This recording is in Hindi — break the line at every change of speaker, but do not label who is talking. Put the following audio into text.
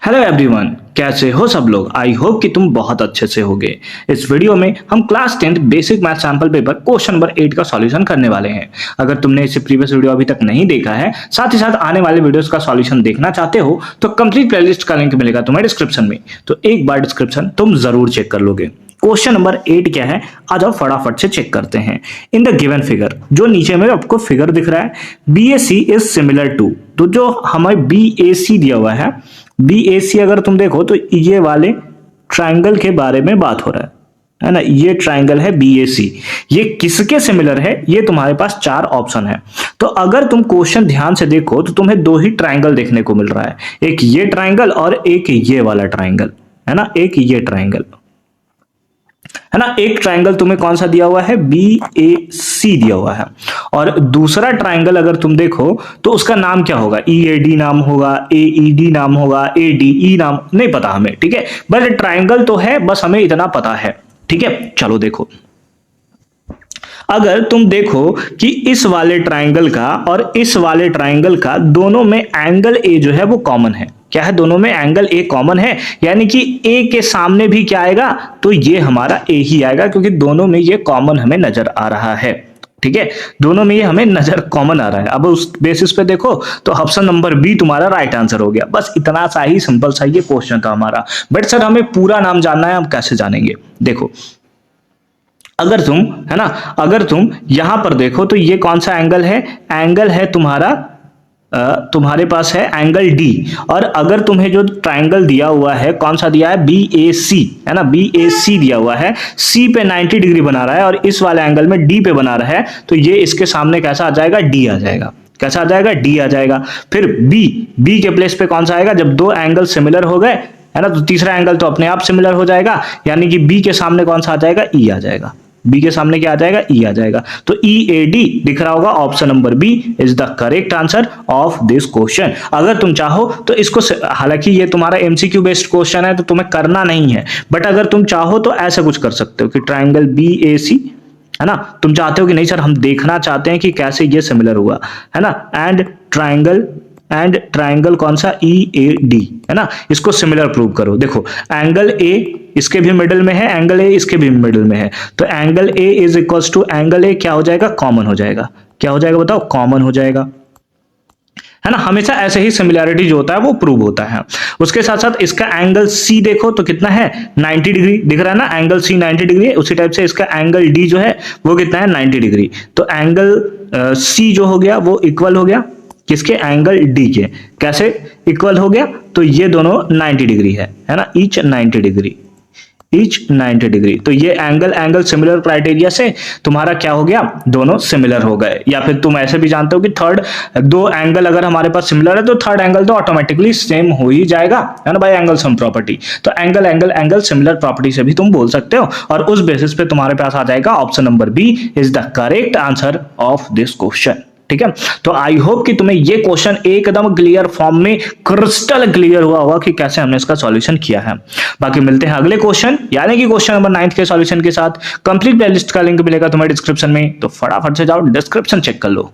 हेलो एवरीवन, कैसे हो सब लोग। आई होप कि तुम बहुत अच्छे से होगे। इस वीडियो में हम class 10th basic math sample paper question number 8 का सॉल्यूशन करने वाले हैं। अगर तुमने इससे प्रीवियस वीडियो अभी तक नहीं देखा है, साथ ही साथ आने वाले वीडियोस का सॉल्यूशन देखना चाहते हो, तो कंप्लीट प्लेलिस्ट का लिंक मिलेगा तुम्हें डिस्क्रिप्शन में। तो एक बार डिस्क्रिप्शन तुम जरूर चेक कर लोगे। क्वेश्चन नंबर 8 क्या है, आ जाओ फटाफट से चेक करते हैं। इन द गिवन फिगर, जो नीचे में आपको फिगर दिख रहा है, BAC इज सिमिलर टू, तो जो हमें BAC दिया हुआ है, BAC अगर तुम देखो तो ये वाले ट्राइंगल के बारे में बात हो रहा है ना। ये ट्राइंगल है BAC, ये किसके सिमिलर है, ये तुम्हारे पास 4 ऑप्शन है। तो अगर तुम क्वेश्चन ध्यान से देखो तो तुम्हें 2 ही ट्राइंगल देखने को मिल रहा है, एक ये ट्राइंगल और एक ये वाला ट्राइंगल, है ना, एक ये ट्राइंगल, है ना। एक ट्राइंगल तुम्हें कौन सा दिया हुआ है, BAC दिया हुआ है। और दूसरा ट्राइंगल अगर तुम देखो तो उसका नाम क्या होगा, EAD नाम होगा, AED नाम होगा, ADE नाम नहीं पता हमें, ठीक है। बस ट्राइंगल तो है, बस हमें इतना पता है, ठीक है। चलो देखो, अगर तुम देखो कि इस वाले ट्राइंगल का और इस वाले ट्राइंगल का दोनों में एंगल A जो है वो कॉमन है। क्या है, दोनों में एंगल A कॉमन है, यानी कि A के सामने भी क्या आएगा, तो ये हमारा A ही आएगा, क्योंकि दोनों में ये कॉमन हमें नजर आ रहा है, ठीक है। दोनों में ये हमें नजर कॉमन आ रहा है। अब उस बेसिस पे देखो तो ऑप्शन नंबर बी तुम्हारा राइट आंसर हो गया। बस इतना सा ही सिंपल सा ये क्वेश्चन था हमारा। बट सर हमें पूरा नाम जानना है, हम कैसे जानेंगे। देखो, अगर तुम, है ना, अगर तुम यहां पर देखो तो ये कौन सा एंगल है, एंगल है तुम्हारा तुम्हारे पास है एंगल D। और अगर तुम्हें जो ट्राइंगल दिया हुआ है, कौन सा दिया है, BAC, है ना, BAC दिया हुआ है, C पे 90 डिग्री बना रहा है और इस वाले एंगल में D पे बना रहा है, तो ये इसके सामने कैसा आ जाएगा, D आ जाएगा। कैसा आ जाएगा, D आ जाएगा। फिर B के प्लेस पे कौन सा आएगा, जब 2 एंगल सिमिलर हो गए, है ना, तो तीसरा एंगल तो अपने आप सिमिलर हो जाएगा, यानी कि B के सामने कौन सा आ जाएगा, E आ जाएगा। बी के सामने क्या आ जाएगा, E आ जाएगा। तो EAD दिख रहा होगा, option number B is the correct answer of this question. अगर तुम चाहो तो इसको, हालांकि ये तुम्हारा MCQ बेस्ड क्वेश्चन है तो तुम्हें करना नहीं है, बट अगर तुम चाहो तो ऐसा कुछ कर सकते हो कि ट्राइंगल BAC, है ना, तुम चाहते हो कि नहीं सर हम देखना चाहते हैं कि कैसे ये सिमिलर हुआ, है ना, एंड ट्राइंगल कौन सा, EAD, है ना, इसको सिमिलर प्रूव करो। देखो, एंगल A इसके भी मिडिल में है, एंगल A इसके भी मिडिल में है, तो angle A is equals to angle A क्या हो जाएगा, कॉमन हो जाएगा। क्या हो जाएगा बताओ, कॉमन हो जाएगा, है ना। हमेशा ऐसे ही सिमिलैरिटी जो होता है वो प्रूव होता है। उसके साथ साथ इसका एंगल C देखो तो कितना है, 90 डिग्री दिख रहा है ना, एंगल C 90 डिग्री है। उसी टाइप से इसका एंगल D जो है वो कितना है, 90 डिग्री। तो एंगल C जो हो गया वो इक्वल हो गया किसके, एंगल D के। कैसे इक्वल हो गया, तो ये दोनों 90 डिग्री है ना, ईच 90 डिग्री, ईच 90 डिग्री। तो ये एंगल सिमिलर क्राइटेरिया से तुम्हारा क्या हो गया, दोनों सिमिलर हो गए। या फिर तुम ऐसे भी जानते हो कि थर्ड, 2 एंगल अगर हमारे पास सिमिलर है तो थर्ड एंगल तो ऑटोमेटिकली सेम हो ही जाएगा, है ना, बाय एंगल सम प्रॉपर्टी। तो एंगल सिमिलर प्रॉपर्टी से भी तुम बोल सकते हो, और उस बेसिस पे तुम्हारे पास आ जाएगा option number B is the correct answer of this question, ठीक है। तो आई होप कि तुम्हें ये क्वेश्चन एकदम क्लियर फॉर्म में क्रिस्टल क्लियर हुआ होगा कि कैसे हमने इसका सॉल्यूशन किया है। बाकी मिलते हैं अगले क्वेश्चन, यानी कि क्वेश्चन नंबर 9 के सॉल्यूशन के साथ। कंप्लीट प्लेलिस्ट का लिंक मिलेगा तुम्हें डिस्क्रिप्शन में, तो फटाफट से जाओ डिस्क्रिप्शन चेक कर लो।